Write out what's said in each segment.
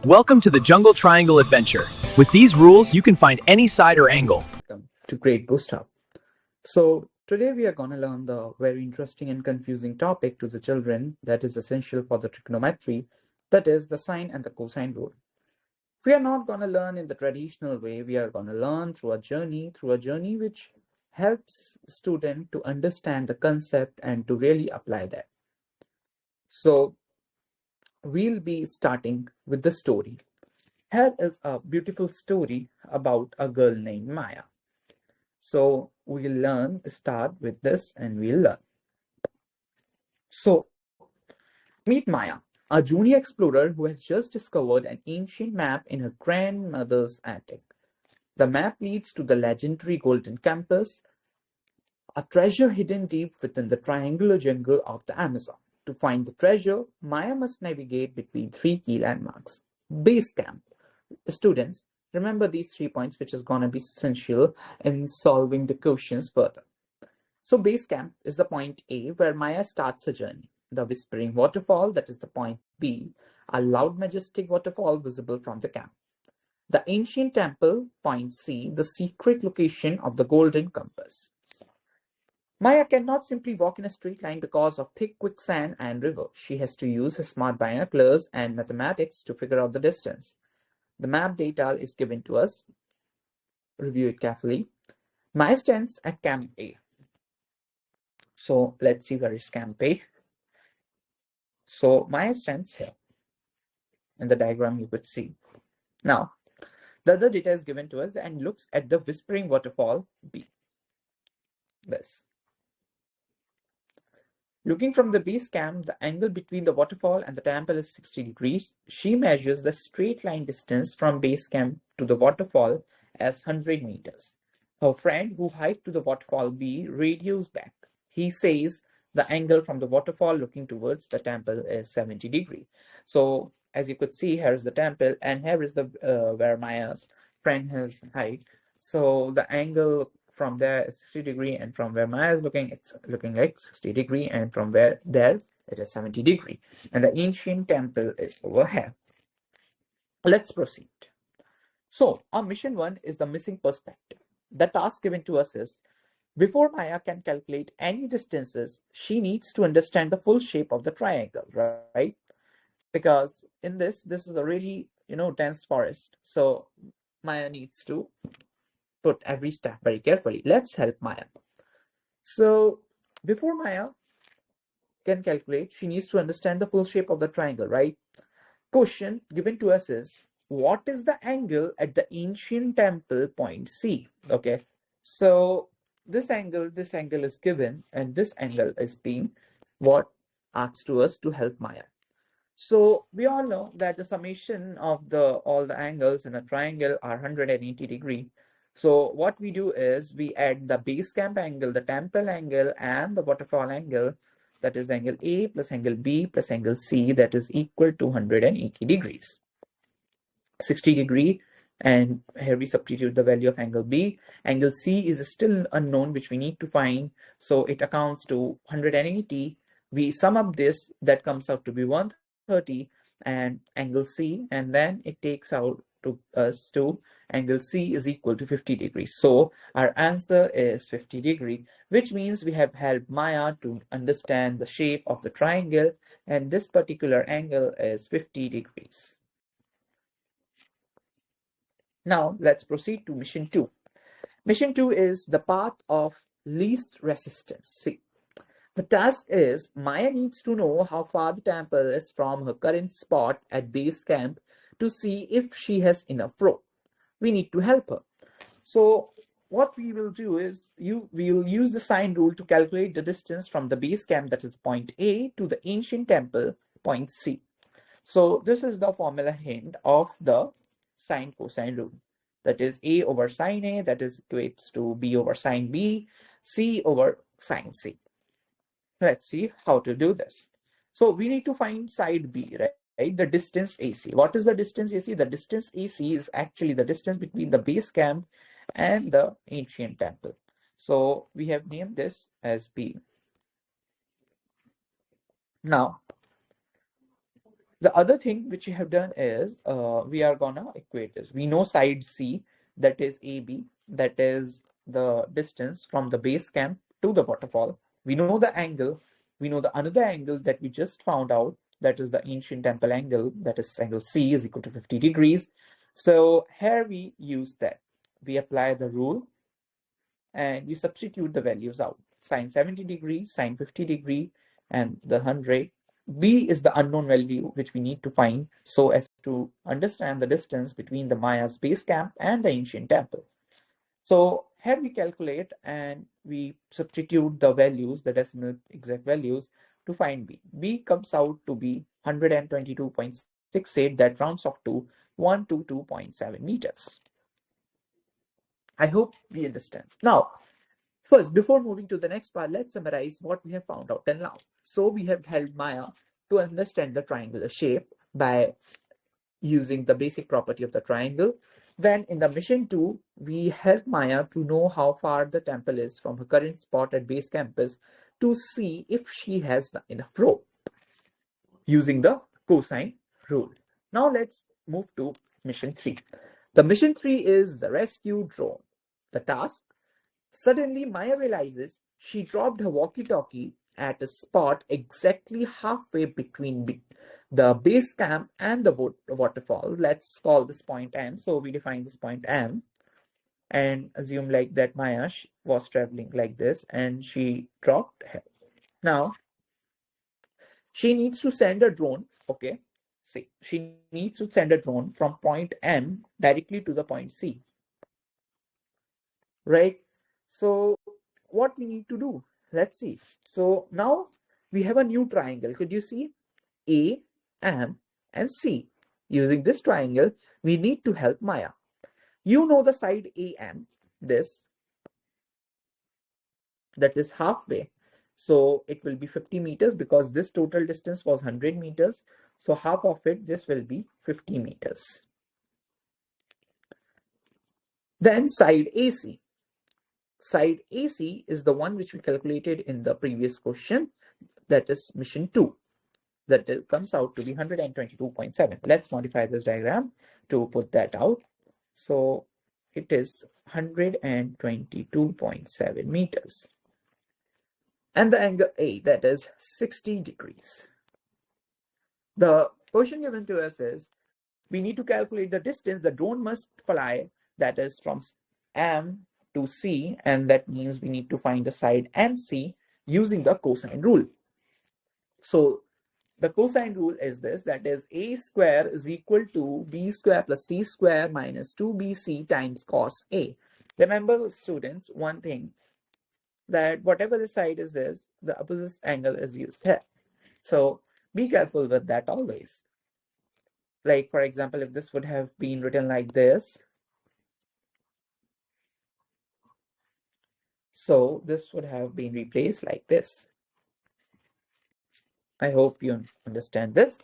Welcome to the Jungle Triangle Adventure. With these rules, you can find any side or angle. Welcome to GradeBoostHub. So today we are going to learn the very interesting and confusing topic to the children that is essential for the trigonometry, that is the sine and the cosine rule. We are not going to learn in the traditional way. We are going to learn through a journey which helps student to understand the concept and to really apply that. So we'll be starting with the story. Here is a beautiful story about a girl named Maya. So we'll start with this and we'll learn. So meet Maya, a junior explorer who has just discovered an ancient map in her grandmother's attic. The map leads to the legendary Golden Campus, a treasure hidden deep within the triangular jungle of the Amazon. To find the treasure, Maya must navigate between three key landmarks. Base camp. Students, remember these 3 points, which is going to be essential in solving the questions further. So base camp is the point A where Maya starts her journey. The whispering waterfall, that is the point B, a loud majestic waterfall visible from the camp. The ancient temple, point C, the secret location of the golden compass. Maya cannot simply walk in a straight line because of thick quicksand and river. She has to use her smart binoculars and mathematics to figure out the distance. The map data is given to us. Review it carefully. Maya stands at camp A. So let's see where is camp A. So Maya stands here. In the diagram you could see. Now, the other data is given to us and looks at the whispering waterfall B. This. Looking from the base camp, the angle between the waterfall and the temple is 60 degrees. She measures the straight line distance from base camp to the waterfall as 100 meters. Her friend who hiked to the waterfall B radios back. He says the angle from the waterfall looking towards the temple is 70 degrees. So as you could see, here is the temple and here is the where Maya's friend has hiked. So the angle from there is 60 degree, and from where Maya is looking, it's looking like 60 degree, and from where there it is 70 degree. And the ancient temple is over here. Let's proceed. So our mission 1 is the missing perspective. The task given to us is, before Maya can calculate any distances, she needs to understand the full shape of the triangle, right? Because in this is a really, dense forest. So Maya needs to put every step very carefully. Let's help Maya. So before Maya can calculate, she needs to understand the full shape of the triangle, right? Question given to us is, what is the angle at the ancient temple point C? Okay, so this angle is given, and this angle is being what asked to us to help Maya. So we all know that the summation of all the angles in a triangle are 180 degree. So what we do is we add the base camp angle, the temple angle, and the waterfall angle, that is angle A plus angle B plus angle C, that is equal to 180 degrees. 60 degree, and here we substitute the value of angle B. Angle C is still unknown, which we need to find. So it accounts to 180. We sum up this, that comes out to be 130, and angle C, and then it takes out to us to angle C is equal to 50 degrees. So our answer is 50 degree, which means we have helped Maya to understand the shape of the triangle, and this particular angle is 50 degrees. Now let's proceed to mission 2. Mission 2 is the path of least resistance. See, the task is Maya needs to know how far the temple is from her current spot at base camp to see if she has enough rope. We need to help her. So what we will do is we will use the sine rule to calculate the distance from the base camp, that is point A, to the ancient temple, point C. So this is the formula hint of the sine cosine rule. That is A over sine A, that is equates to B over sine B, C over sine C. Let's see how to do this. So we need to find side B, right? The distance AC. What is the distance AC? The distance AC is actually the distance between the base camp and the ancient temple. So we have named this as B. Now, The other thing which we have done is we are gonna equate this. We know side C, that is AB, that is the distance from the base camp to the waterfall. We know the angle. We know the another angle that we just found out, that is the ancient temple angle, that is angle C is equal to 50 degrees. So here we use that. We apply the rule and you substitute the values out. Sine 70 degrees, sine 50 degree, and the 100. B is the unknown value which we need to find so as to understand the distance between the Maya's base camp and the ancient temple. So here we calculate and we substitute the values, the decimal exact values, to find B. B comes out to be 122.68, that rounds off to 122.7 meters. I hope we understand. Now, first, before moving to the next part, let's summarize what we have found out till now. So we have helped Maya to understand the triangular shape by using the basic property of the triangle. Then in the mission 2, we helped Maya to know how far the temple is from her current spot at base campus to see if she has enough rope using the cosine rule. Now let's move to mission 3. The mission 3 is the rescue drone. The task: suddenly Maya realizes she dropped her walkie-talkie at a spot exactly halfway between the base camp and the waterfall. Let's call this point M. So we define this point M and assume like that Maya was traveling like this and she dropped her. Now she needs to send a drone. Okay, see, she needs to send a drone from point M directly to the point C, right? So what we need to do, let's see. So now we have a new triangle. Could you see A, M, and C? Using this triangle, we need to help Maya. You know the side AM, this, that is halfway. So it will be 50 meters because this total distance was 100 meters. So half of it, this will be 50 meters. Then side AC. Side AC is the one which we calculated in the previous question, that is mission 2. That comes out to be 122.7. Let's modify this diagram to put that out. So it is 122.7 meters. And the angle A, that is 60 degrees. The question given to us is, we need to calculate the distance the drone must fly, that is from M to C, and that means we need to find the side MC using the cosine rule. So the cosine rule is this, that is A square is equal to B square plus C square minus 2BC times cos A. Remember, students, one thing, that whatever the side is this, the opposite angle is used here. So be careful with that always. Like, for example, if this would have been written like this, so this would have been replaced like this. I hope you understand this.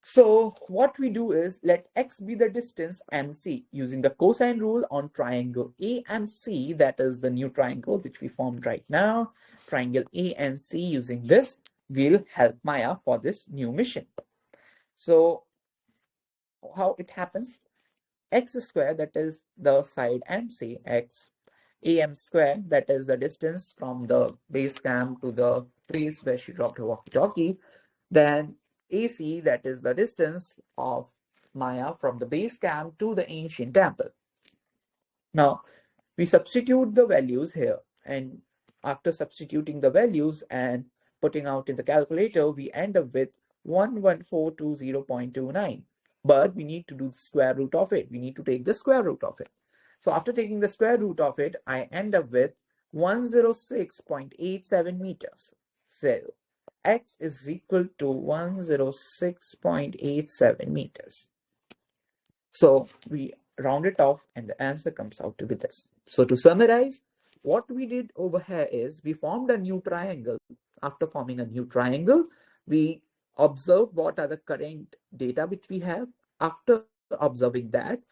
So what we do is, let x be the distance MC using the cosine rule on triangle AMC, that is the new triangle which we formed right now. Triangle AMC, using this will help Maya for this new mission. So how it happens? X square, that is the side MC, x AM square, that is the distance from the base camp to the place where she dropped her walkie-talkie. Then AC, that is the distance of Maya from the base camp to the ancient temple. Now we substitute the values here, and after substituting the values and putting out in the calculator, we end up with 11420.29. But we need to do the square root of it. We need to take the square root of it. So after taking the square root of it, I end up with 106.87 meters. So x is equal to 106.87 meters. So we round it off and the answer comes out to be this. So to summarize, what we did over here is we formed a new triangle. After forming a new triangle, we observed what are the current data which we have. After observing that,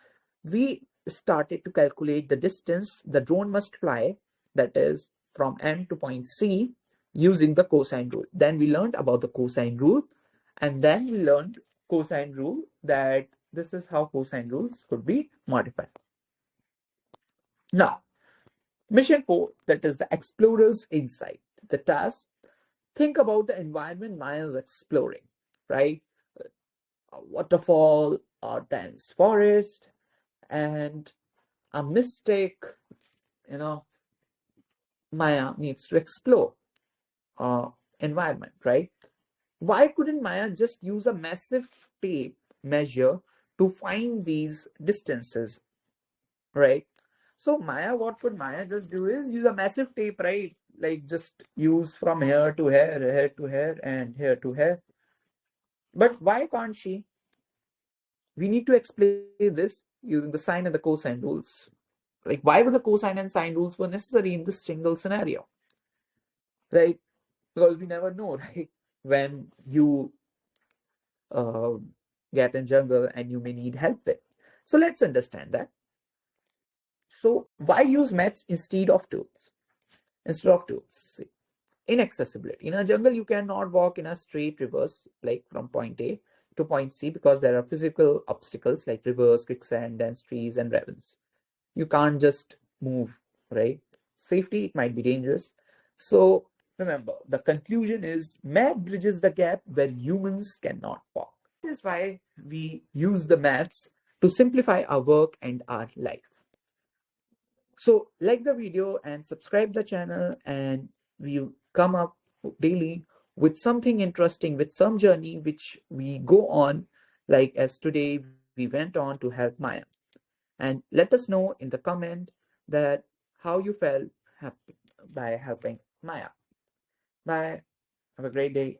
we started to calculate the distance the drone must fly, that is from M to point C, using the cosine rule. Then we learned about the cosine rule, And then we learned cosine rule, that this is how cosine rules could be modified. Now, mission 4, that is the explorer's insight. The task, think about the environment Maya is exploring, right? A waterfall, a dense forest, and a mystic, you know, Maya needs to explore environment, right? Why couldn't Maya just use a massive tape measure to find these distances, right? So Maya, what could Maya just do is use a massive tape, right? Like just use from here to here, here to here, and here to here. But why can't she? We need to explain this using the sine and the cosine rules. Like, why were the cosine and sine rules were necessary in this single scenario, right? Because we never know, right? When you uh, get in jungle and you may need help with. So let's understand that. So why use maths instead of tools? Instead of tools, see, inaccessibility. In a jungle, you cannot walk in a straight reverse, like from point A to point C, because there are physical obstacles like rivers, quicksand, dense trees, and ravines. You can't just move, right? Safety, it might be dangerous. So remember, the conclusion is math bridges the gap where humans cannot walk. This is why we use the maths to simplify our work and our life. So like the video and subscribe the channel, and we come up daily with something interesting, with some journey which we go on, like as today we went on to help Maya. And let us know in the comment that how you felt by helping Maya. Bye. Have a great day.